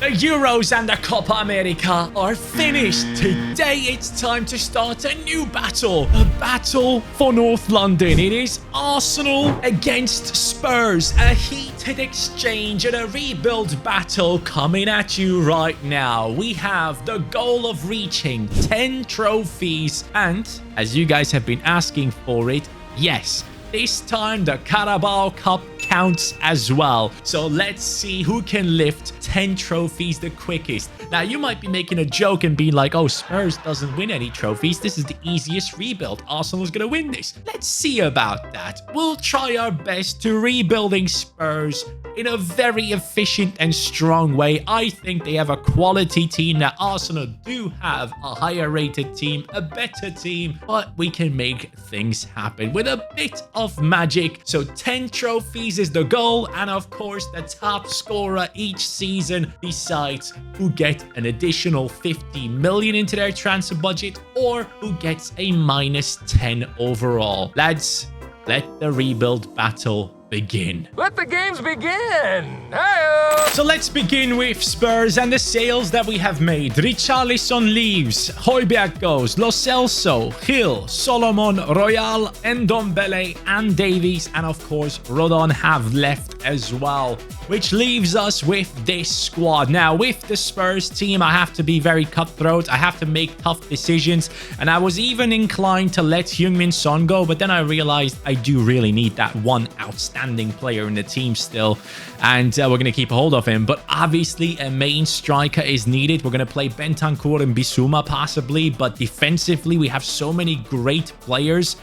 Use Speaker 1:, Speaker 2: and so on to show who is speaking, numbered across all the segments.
Speaker 1: The Euros and the Copa America are finished. Today it's time to start a new battle. A battle for North London. It is Arsenal against Spurs. A heated exchange and a rebuild battle coming at you right now. We have the goal of reaching 10 trophies. And as you guys have been asking for it, yes, this time the Carabao Cup counts as well. So let's see who can lift 10 trophies the quickest. Now, you might be making a joke and being like, oh, Spurs doesn't win any trophies. This is the easiest rebuild. Arsenal's going to win this. Let's see about that. We'll try our best to rebuilding Spurs in a very efficient and strong way. I think they have a quality team. Now, Arsenal do have a higher rated team, a better team, but we can make things happen with a bit of magic. So 10 trophies is the goal, and of course the top scorer each season decides who gets an additional 50 million into their transfer budget or who gets a minus 10 overall. Lads, let the rebuild battle begin.
Speaker 2: Let the games begin! Hey-o!
Speaker 1: So let's begin with Spurs and the sales that we have made. Richarlison leaves, Højbjerg goes, Lo Celso, Hill, Solomon, Royal, Ndombele, and Davies, and of course Rodon have left as well, which leaves us with this squad. Now, with the Spurs team, I have to be very cutthroat. I have to make tough decisions, and I was even inclined to let Heung-min Son go, but then I realized I do really need that one outstanding player in the team still, and we're going to keep a hold of him. But obviously a main striker is needed. We're going to play Bentancur and Bissouma possibly, but defensively we have so many great players.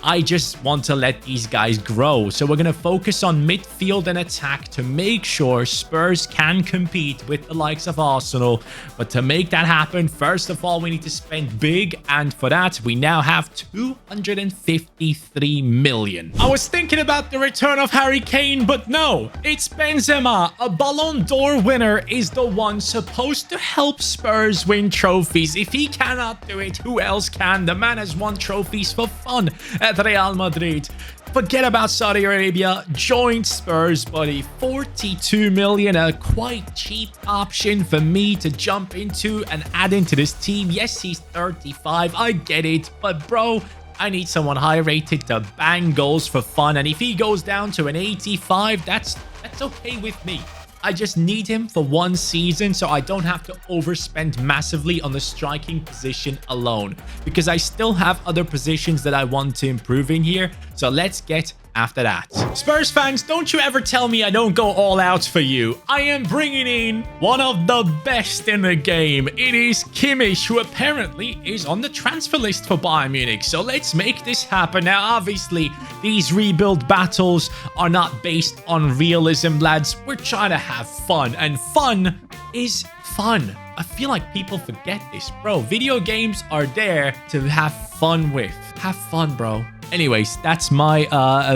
Speaker 1: I just want to let these guys grow. So we're going to focus on midfield and attack to make sure Spurs can compete with the likes of Arsenal. But to make that happen, first of all, we need to spend big. And for that, we now have 253 million. I was thinking about the return of Harry Kane, but no, it's Benzema. A Ballon d'Or winner is the one supposed to help Spurs win trophies. If he cannot do it, who else can? The man has won trophies for fun at Real Madrid. Forget about Saudi Arabia. Joined Spurs, buddy. 42 million, a quite cheap option for me to jump into and add into this team. Yes, he's 35. I get it. But bro, I need someone high rated to bang goals for fun. And if he goes down to an 85, that's okay with me. I just need him for one season so I don't have to overspend massively on the striking position alone, because I still have other positions that I want to improve in here. So let's get after that. Spurs fans, don't you ever tell me I don't go all out for you. I am bringing in one of the best in the game. It is Kimmich, who apparently is on the transfer list for Bayern Munich. So let's make this happen. Now, obviously, these rebuild battles are not based on realism, lads. We're trying to have fun, and fun is fun. I feel like people forget this, bro. Video games are there to have fun with. Have fun, bro. Anyways, that's my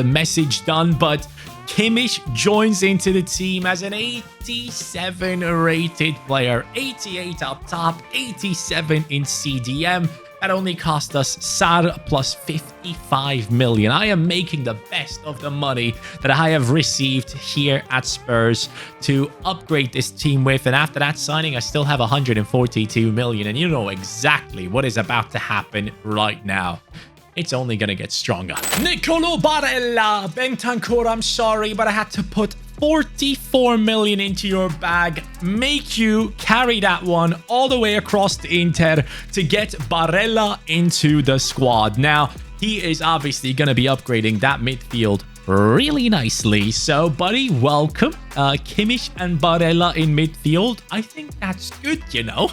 Speaker 1: message done. But Kimmich joins into the team as an 87 rated player. 88 up top, 87 in CDM. That only cost us SAR plus 55 million. I am making the best of the money that I have received here at Spurs to upgrade this team with. And after that signing, I still have 142 million. And you know exactly what is about to happen right now. It's only going to get stronger. Nicolo Barella. Bentancur, I'm sorry, but I had to put 44 million into your bag. Make you carry that one all the way across to Inter to get Barella into the squad. Now, he is obviously going to be upgrading that midfield really nicely. So, buddy, welcome. Kimmich and Barella in midfield. I think that's good, you know.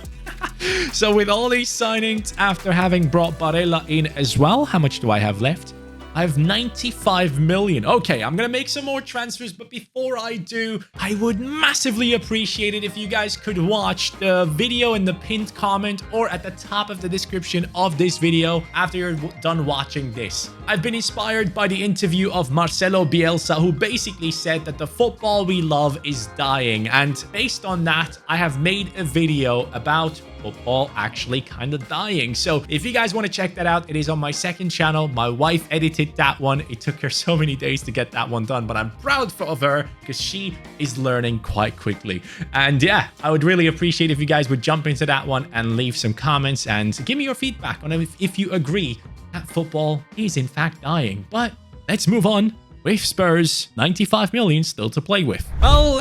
Speaker 1: So with all these signings, after having brought Barella in as well, how much do I have left? I have 95 million. Okay, I'm going to make some more transfers, but before I do, I would massively appreciate it if you guys could watch the video in the pinned comment or at the top of the description of this video after you're done watching this. I've been inspired by the interview of Marcelo Bielsa, who basically said that the football we love is dying. And based on that, I have made a video about football actually kind of dying. So if you guys want to check that out, it is on my second channel. My wife edited that one. It took her so many days to get that one done, but I'm proud of her because she is learning quite quickly. And yeah, I would really appreciate if you guys would jump into that one and leave some comments and give me your feedback on if you agree that football is in fact dying. But let's move on with Spurs, 95 million still to play with. Well,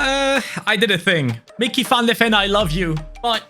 Speaker 1: I did a thing. Mickey van de Ven, I love you, but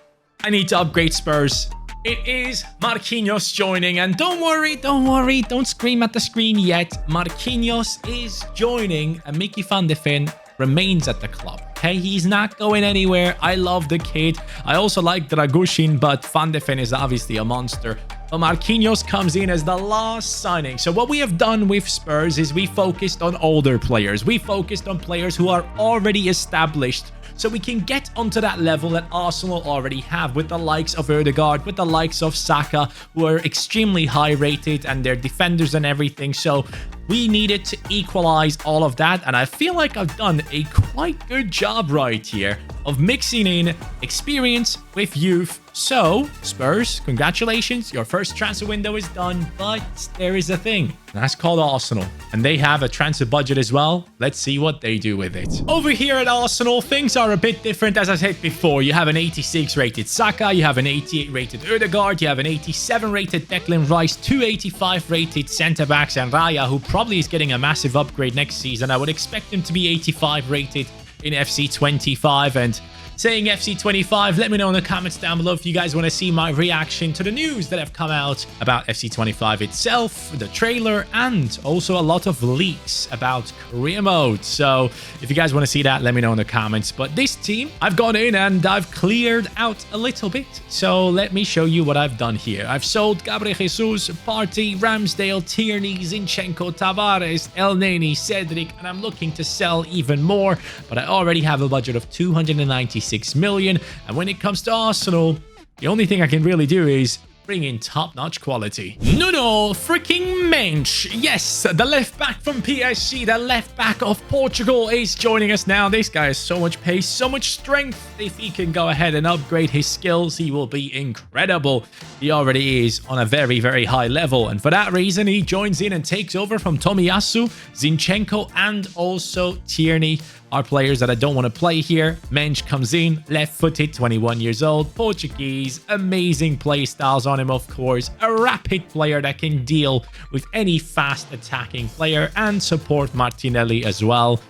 Speaker 1: I need to upgrade Spurs. It is Marquinhos joining, and don't worry, don't scream at the screen yet. Marquinhos is joining, and Mickey van de Ven remains at the club. Okay, he's not going anywhere. I love the kid. I also like Dragushin, but Van de Ven is obviously a monster. But Marquinhos comes in as the last signing. So what we have done with Spurs is we focused on older players. We focused on players who are already established, so we can get onto that level that Arsenal already have with the likes of Ødegaard, with the likes of Saka, who are extremely high rated and they're defenders and everything. So we needed to equalize all of that, and I feel like I've done a quite good job right here of mixing in experience with youth. So, Spurs, congratulations, your first transfer window is done, but there is a thing, and that's called Arsenal, and they have a transfer budget as well. Let's see what they do with it. Over here at Arsenal, things are a bit different. As I said before, you have an 86 rated Saka, you have an 88 rated Ødegaard, you have an 87 rated Declan Rice, 285 rated centre-backs, and Raya, who probably is getting a massive upgrade next season. I would expect him to be 85 rated in FC25. And saying FC25, let me know in the comments down below if you guys want to see my reaction to the news that have come out about FC25 itself, the trailer, and also a lot of leaks about career mode. So if you guys want to see that, let me know in the comments. But this team, I've gone in and I've cleared out a little bit. So let me show you what I've done here. I've sold Gabriel Jesus, Partey, Ramsdale, Tierney, Zinchenko, Tavares, El Neni, Cedric, and I'm looking to sell even more, but I already have a budget of 296 million. And when it comes to Arsenal, the only thing I can really do is bring in top-notch quality. Nuno freaking Mensch. Yes, the left back from PSG, the left back of Portugal is joining us now. This guy has so much pace, so much strength. If he can go ahead and upgrade his skills, he will be incredible. He already is on a very, very high level. And for that reason, he joins in and takes over from Tomiyasu, Zinchenko, and also Tierney are players that I don't want to play here. Mensch comes in, left-footed, 21 years old, Portuguese, amazing play styles on him, of course, a rapid player that can deal with any fast attacking player and support Martinelli as well.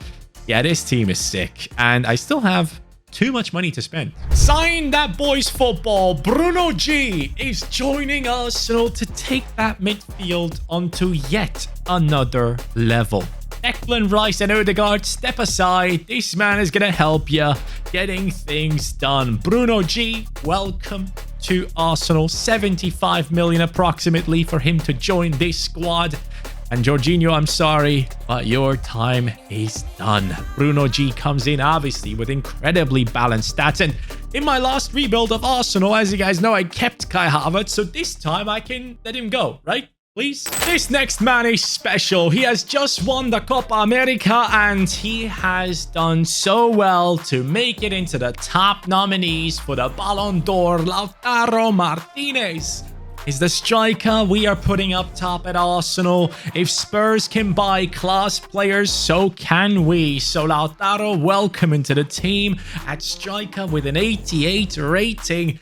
Speaker 1: Yeah, this team is sick, and I still have too much money to spend. Sign that boys football. Bruno G is joining Arsenal to take that midfield onto yet another level. Declan Rice and Ødegaard, step aside. This man is going to help you getting things done. Bruno G, welcome to Arsenal. 75 million approximately for him to join this squad. And Jorginho, I'm sorry, but your time is done. Bruno G comes in, obviously, with incredibly balanced stats. And in my last rebuild of Arsenal, as you guys know, I kept Kai Havertz. So this time I can let him go, right? Please. This next man is special. He has just won the Copa America and he has done so well to make it into the top nominees for the Ballon d'Or. Lautaro Martinez is the striker we are putting up top at Arsenal. If Spurs can buy class players, so can we. So Lautaro, welcome into the team at striker with an 88 rating.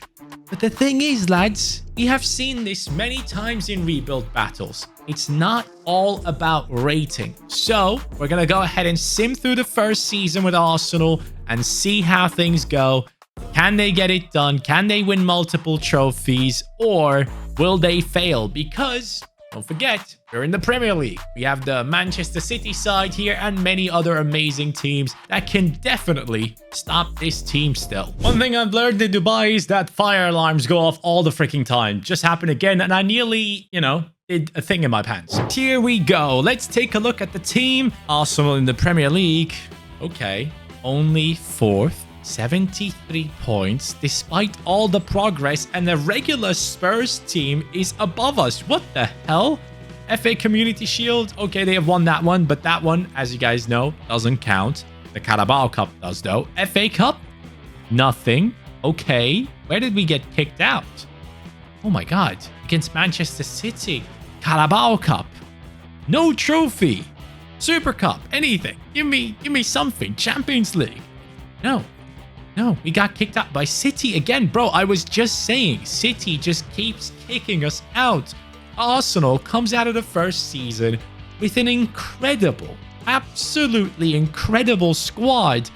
Speaker 1: But the thing is, lads, we have seen this many times in rebuild battles. It's not all about rating. So we're going to go ahead and sim through the first season with Arsenal and see how things go. Can they get it done? Can they win multiple trophies? Or will they fail? Because don't forget, we're in the Premier League. We have the Manchester City side here and many other amazing teams that can definitely stop this team still. One thing I've learned in Dubai is that fire alarms go off all the freaking time. Just happened again and I nearly, did a thing in my pants. Here we go. Let's take a look at the team. Arsenal in the Premier League. Okay, only fourth. 73 points despite all the progress, and the regular Spurs team is above us. What the hell? FA Community Shield, okay, they have won that one, but that one, as you guys know, doesn't count. The Carabao Cup does, though. FA Cup? Nothing. Okay. Where did we get kicked out? Oh my god. Against Manchester City. Carabao Cup. No trophy. Super Cup. Anything. Give me something. Champions League. No. No, we got kicked out by City again. Bro, I was just saying, City just keeps kicking us out. Arsenal comes out of the first season with an incredible, absolutely incredible squad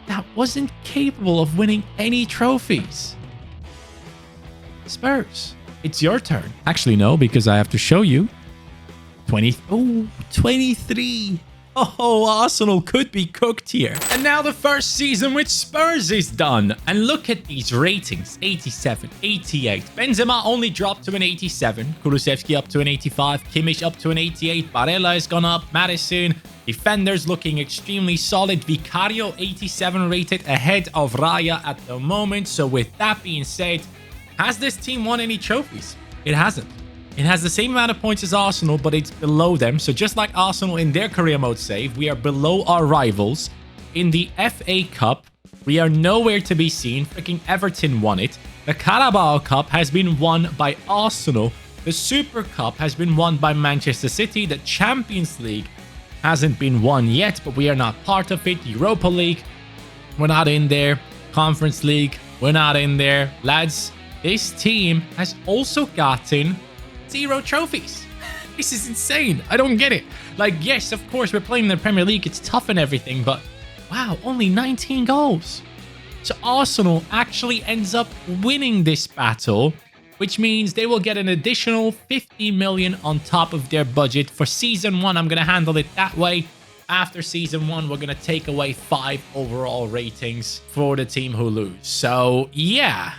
Speaker 1: that wasn't capable of winning any trophies. Spurs, it's your turn. Actually, no, because I have to show you. 23. Oh, Arsenal could be cooked here. And now the first season with Spurs is done. And look at these ratings. 87, 88. Benzema only dropped to an 87. Kulusevski up to an 85. Kimmich up to an 88. Barella has gone up. Madison. Defenders looking extremely solid. Vicario 87 rated ahead of Raya at the moment. So with that being said, has this team won any trophies? It hasn't. It has the same amount of points as Arsenal, but it's below them. So just like Arsenal in their career mode save, we are below our rivals. In the FA Cup, we are nowhere to be seen. Freaking Everton won it. The Carabao Cup has been won by Arsenal. The Super Cup has been won by Manchester City. The Champions League hasn't been won yet, but we are not part of it. Europa League, we're not in there. Conference League, we're not in there. Lads, this team has also gotten 0 trophies. This is insane. I don't get it. Like, yes, of course, we're playing in the Premier League. It's tough and everything, but wow, only 19 goals. So Arsenal actually ends up winning this battle, which means they will get an additional 50 million on top of their budget. For season 1, I'm going to handle it that way. After season 1, we're going to take away 5 overall ratings for the team who lose. So, yeah,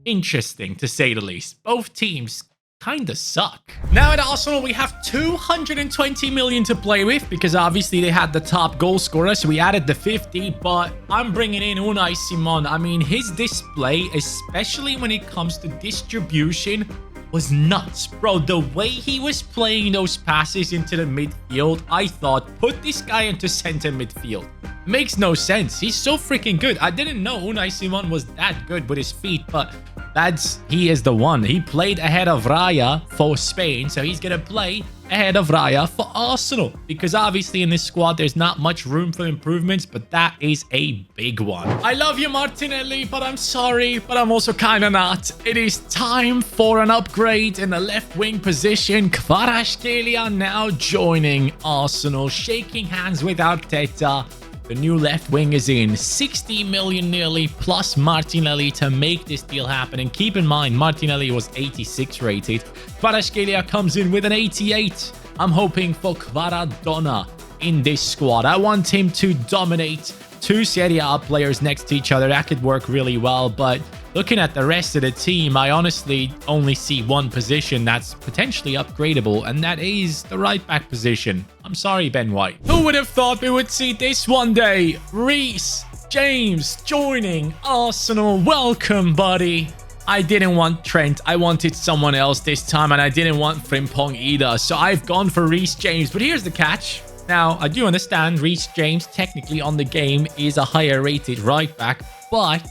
Speaker 1: interesting to say the least. Both teams kind of suck. Now at Arsenal, we have 220 million to play with because obviously they had the top goal scorer, so we added the 50, but I'm bringing in Unai Simon. I mean, his display, especially when it comes to distribution, was nuts. Bro, the way he was playing those passes into the midfield, I thought, put this guy into center midfield. Makes no sense. He's so freaking good. I didn't know Unai Simon was that good with his feet, but lads, he is the one. He played ahead of Raya for Spain, so he's going to play ahead of Raya for Arsenal. Because obviously in this squad, there's not much room for improvements, but that is a big one. I love you, Martinelli, but I'm sorry, but I'm also kind of not. It is time for an upgrade in the left wing position. Kvaratskhelia now joining Arsenal, shaking hands with Arteta. The new left wing is in. 60 million nearly plus Martinelli to make this deal happen. And keep in mind, Martinelli was 86 rated. Kvaratskhelia comes in with an 88. I'm hoping for Kvaradona in this squad. I want him to dominate 2 Serie A players next to each other. That could work really well, but looking at the rest of the team, I honestly only see one position that's potentially upgradable, and that is the right back position. I'm sorry, Ben White. Who would have thought we would see this one day? Reece James joining Arsenal. Welcome, buddy. I didn't want Trent. I wanted someone else this time, and I didn't want Frimpong either, so I've gone for Reece James. But here's the catch. Now, I do understand Reece James technically on the game is a higher rated right back, but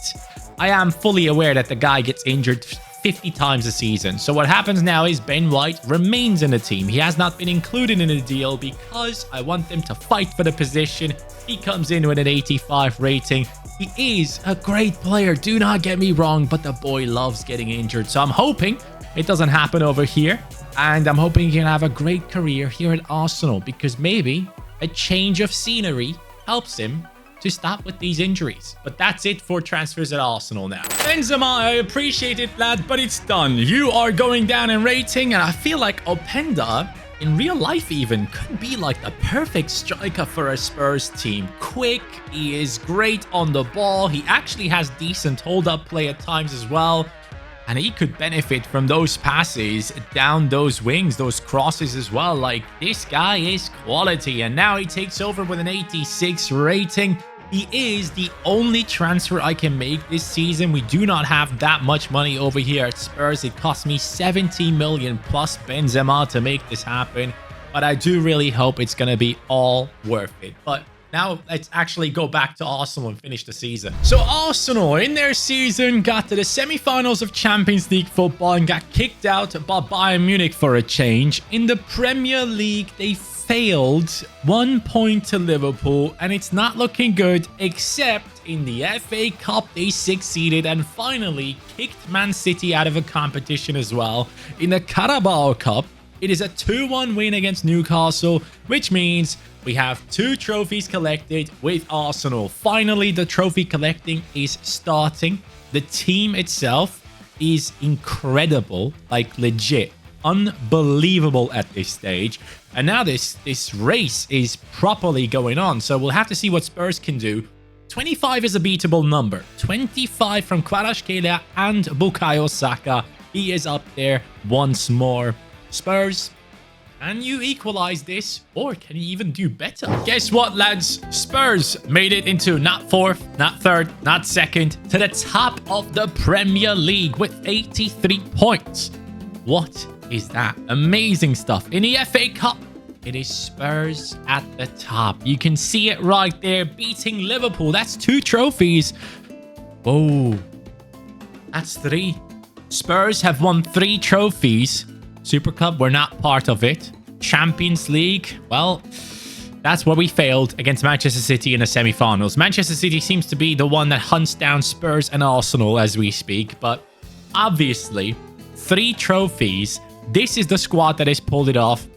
Speaker 1: I am fully aware that the guy gets injured 50 times a season. So what happens now is Ben White remains in the team. He has not been included in the deal because I want them to fight for the position. He comes in with an 85 rating. He is a great player, do not get me wrong, but the boy loves getting injured. So I'm hoping it doesn't happen over here. And I'm hoping he can have a great career here at Arsenal because maybe a change of scenery helps him to stop with these injuries. But that's it for transfers at Arsenal now. Benzema, I appreciate it, lad, but it's done. You are going down in rating, and I feel like Openda, in real life even, could be like the perfect striker for a Spurs team. Quick, he is great on the ball. He actually has decent hold-up play at times as well. And he could benefit from those passes down those wings, those crosses as well. Like, this guy is quality. And now he takes over with an 86 rating. He is the only transfer I can make this season. We do not have that much money over here at Spurs. It cost me 70 million plus Benzema to make this happen. but I do really hope it's going to be all worth it. But now let's actually go back to Arsenal and finish the season. So Arsenal in their season got to the semi-finals of Champions League football and got kicked out by Bayern Munich for a change. In the Premier League, they failed 1 point to Liverpool, and it's not looking good, except in the FA Cup they succeeded and finally kicked Man City out of a competition as well. In the Carabao Cup, it is a 2-1 win against Newcastle, which means we have 2 trophies collected with Arsenal. Finally, the trophy collecting is starting. The team itself is incredible, like legit, unbelievable at this stage. And now this race is properly going on. So we'll have to see what Spurs can do. 25 is a beatable number. 25 from Kvaratskhelia and Bukayo Saka. He is up there once more. Spurs, can you equalize this? Or can you even do better? Guess what, lads? Spurs made it into not 4th, not 3rd, not 2nd, to the top of the Premier League with 83 points. What is that? Amazing stuff. In the FA Cup, it is Spurs at the top. You can see it right there, beating Liverpool. That's 2 trophies. Whoa. That's 3. Spurs have won 3 trophies. Super Cup, we're not part of it. Champions League, well, that's where we failed against Manchester City in the semi-finals. Manchester City seems to be the one that hunts down Spurs and Arsenal as we speak, but obviously 3 trophies. This is the squad that has pulled it off.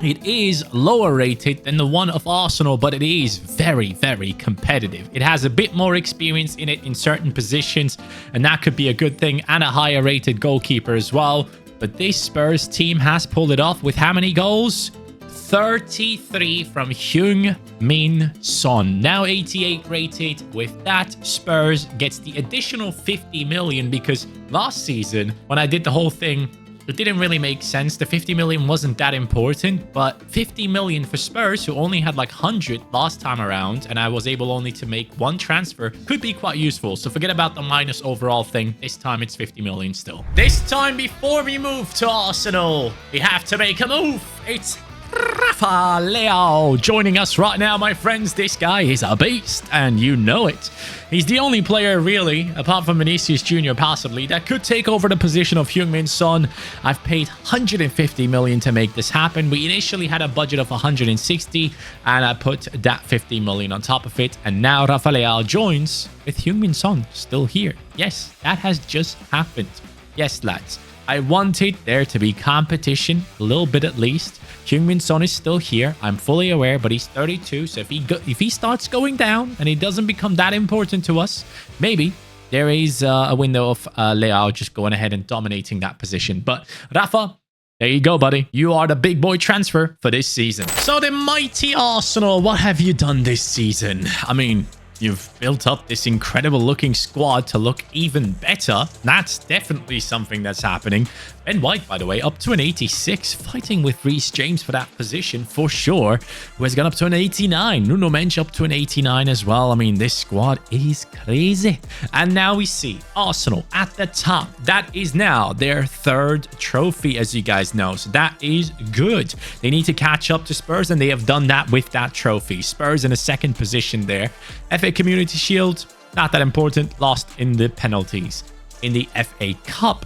Speaker 1: It is lower rated than the one of Arsenal, but it is very, very competitive. It has a bit more experience in it in certain positions, and that could be a good thing, and a higher rated goalkeeper as well. But this Spurs team has pulled it off with how many goals? 33 from Heung-min Son. Now 88 rated. With that, Spurs gets the additional 50 million because last season, when I did the whole thing, it didn't really make sense. The 50 million wasn't that important, but 50 million for Spurs, who only had like 100 last time around, and I was able only to make 1 transfer, could be quite useful. So forget about the minus overall thing. This time it's 50 million still. This time, before we move to Arsenal, we have to make a move. It's Rafa Leao joining us right now, my friends. This guy is a beast, and you know it. He's the only player, really, apart from Vinicius Jr. possibly, that could take over the position of Heung-min Son. I've paid 150 million to make this happen. We initially had a budget of 160, and I put that 50 million on top of it. And now Rafa Leao joins with Heung-min Son still here. Yes, that has just happened. Yes, lads. I wanted there to be competition, a little bit at least. Heung-min Son is still here. I'm fully aware, but he's 32. So if he starts going down and he doesn't become that important to us, maybe there is a window of Leao just going ahead and dominating that position. But Rafa, there you go, buddy. You are the big boy transfer for this season. So the mighty Arsenal, what have you done this season? I mean, you've built up this incredible looking squad to look even better. That's definitely something that's happening. Ben White, by the way, up to an 86, fighting with Reece James for that position for sure, who has gone up to an 89. Nuno Mensch up to an 89 as well. I mean, this squad is crazy. And now we see Arsenal at the top. That is now their 3rd trophy, as you guys know. So that is good. They need to catch up to Spurs, and they have done that with that trophy. Spurs in a 2nd position there. FA Community Shield, not that important. Lost in the penalties. In the FA Cup,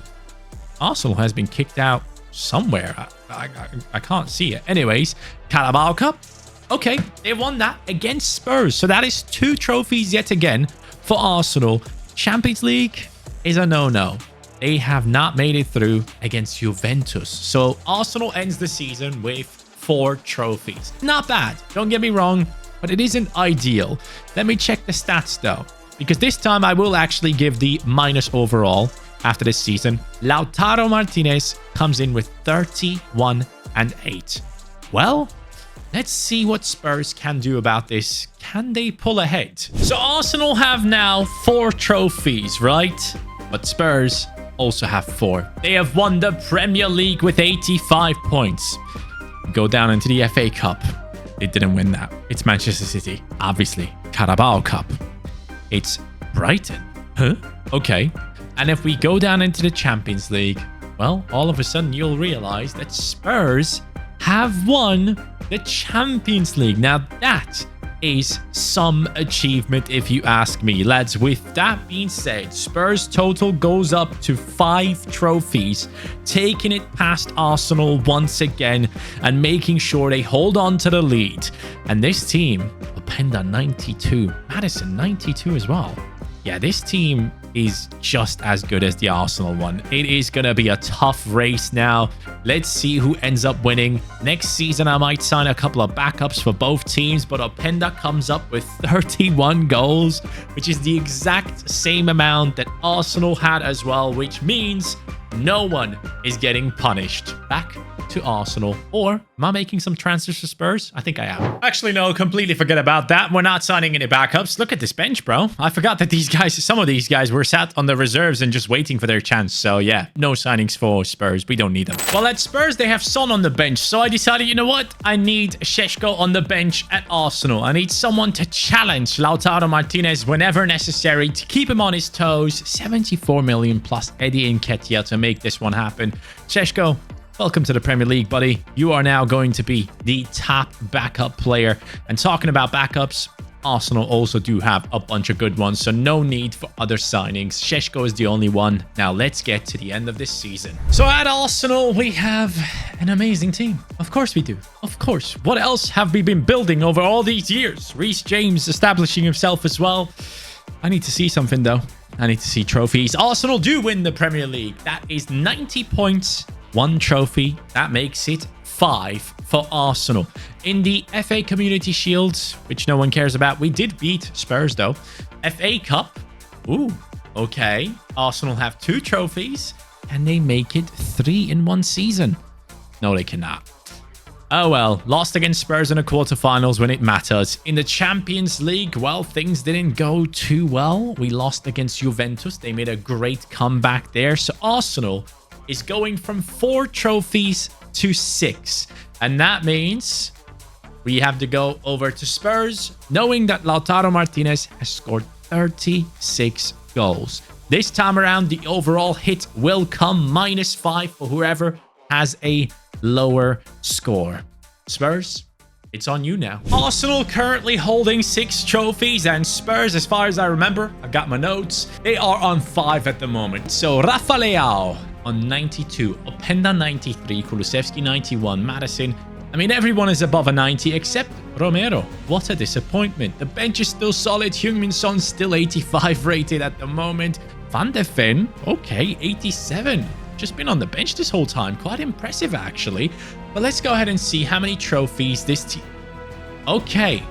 Speaker 1: Arsenal has been kicked out somewhere. I can't see it. Anyways, Carabao Cup. Okay, they won that against Spurs. So that is 2 trophies yet again for Arsenal. Champions League is a no-no. They have not made it through against Juventus. So Arsenal ends the season with 4 trophies. Not bad. Don't get me wrong, but it isn't ideal. Let me check the stats though, because this time I will actually give the minus overall. After this season, Lautaro Martinez comes in with 31 and 8. Well, let's see what Spurs can do about this. Can they pull ahead? So Arsenal have now 4 trophies, right? But Spurs also have 4. They have won the Premier League with 85 points. Go down into the FA Cup. They didn't win that. It's Manchester City, obviously. Carabao Cup. It's Brighton. Huh? Okay. And if we go down into the Champions League, well, all of a sudden you'll realize that Spurs have won the Champions League. Now, that is some achievement if you ask me, lads. With that being said, Spurs total goes up to 5 trophies, taking it past Arsenal once again and making sure they hold on to the lead. And this team, Openda 92, Madison 92 as well. Yeah, this team is just as good as the Arsenal one. It is going to be a tough race now. Let's see who ends up winning. Next season, I might sign a couple of backups for both teams, but Openda comes up with 31 goals, which is the exact same amount that Arsenal had as well, which means no one is getting punished. Back to Arsenal. Or am I making some transfers for Spurs? I think I am. Actually, no, completely forget about that. We're not signing any backups. Look at this bench, bro. I forgot that some of these guys were sat on the reserves and just waiting for their chance. So yeah, no signings for Spurs. We don't need them. Well, at Spurs, they have Son on the bench. So I decided, you know what? I need Šeško on the bench at Arsenal. I need someone to challenge Lautaro Martinez whenever necessary to keep him on his toes. 74 million plus Eddie Nketiah to make this one happen. Šeško, welcome to the Premier League, buddy. You are now going to be the top backup player. And talking about backups, Arsenal also do have a bunch of good ones, so no need for other signings. Šeško is the only one. Now let's get to the end of this season. So at Arsenal, we have an amazing team. Of course we do. Of course. What else have we been building over all these years? Reece James establishing himself as well. I need to see something, though. I need to see trophies. Arsenal do win the Premier League. That is 90 points, 1 trophy. That makes it 5 for Arsenal. In the FA Community Shield, which no one cares about, we did beat Spurs, though. FA Cup. Ooh, okay. Arsenal have 2 trophies. Can they make it 3 in 1 season? No, they cannot. Oh well, lost against Spurs in the quarterfinals when it matters. In the Champions League, well, things didn't go too well. We lost against Juventus. They made a great comeback there. So Arsenal is going from 4 trophies to 6. And that means we have to go over to Spurs, knowing that Lautaro Martinez has scored 36 goals. This time around, the overall hit will come -5 for whoever has a lower score. Spurs, it's on you now. Arsenal currently holding 6 trophies, and Spurs, as far as I remember, I've got my notes, they are on 5 at the moment. So Rafa Leao on 92, Openda 93, Kulusevski 91, Madison. I mean, everyone is above a 90 except Romero. What a disappointment. The bench is still solid. Heung-min Son still 85 rated at the moment. Van de Ven, okay, 87. Just been on the bench this whole time. Quite impressive, actually. But let's go ahead and see how many trophies this team... Okay.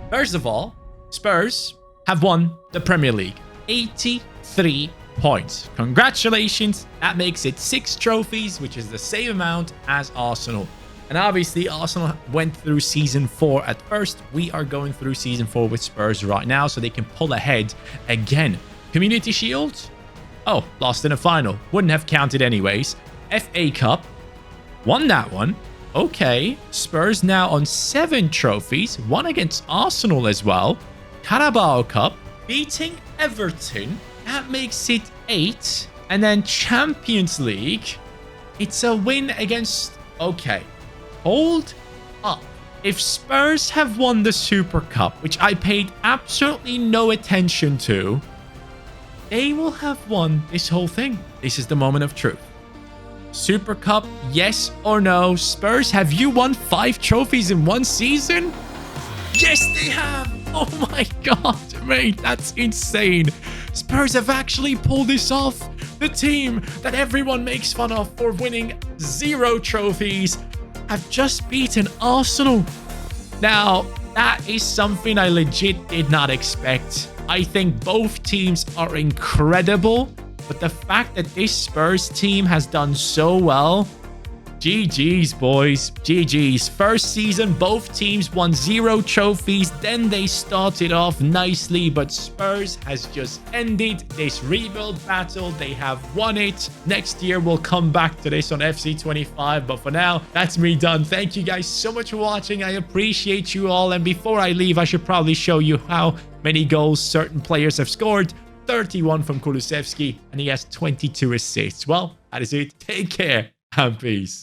Speaker 1: First of all, Spurs have won the Premier League. 83 points. Congratulations. That makes it 6 trophies, which is the same amount as Arsenal. And obviously, Arsenal went through Season 4 at first. We are going through Season 4 with Spurs right now, so they can pull ahead again. Community Shield? Oh, lost in a final. Wouldn't have counted anyways. FA Cup. Won that one. Okay. Spurs now on 7 trophies. 1 against Arsenal as well. Carabao Cup. Beating Everton. That makes it 8. And then Champions League. It's a win against... Okay. Hold up. If Spurs have won the Super Cup, which I paid absolutely no attention to, they will have won this whole thing. This is the moment of truth. Super Cup, yes or no? Spurs, have you won 5 trophies in 1 season? Yes, they have. Oh my god, mate, that's insane. Spurs have actually pulled this off. The team that everyone makes fun of for winning 0 trophies have just beaten Arsenal. Now, that is something I legit did not expect. I think both teams are incredible, but the fact that this Spurs team has done so well, GG's, boys. GG's. First season, both teams won 0 trophies. Then they started off nicely, but Spurs has just ended this rebuild battle. They have won it. Next year, we'll come back to this on FC25. But for now, that's me done. Thank you guys so much for watching. I appreciate you all. And before I leave, I should probably show you how many goals certain players have scored. 31 from Kulusevski, and he has 22 assists. Well, that is it. Take care and peace.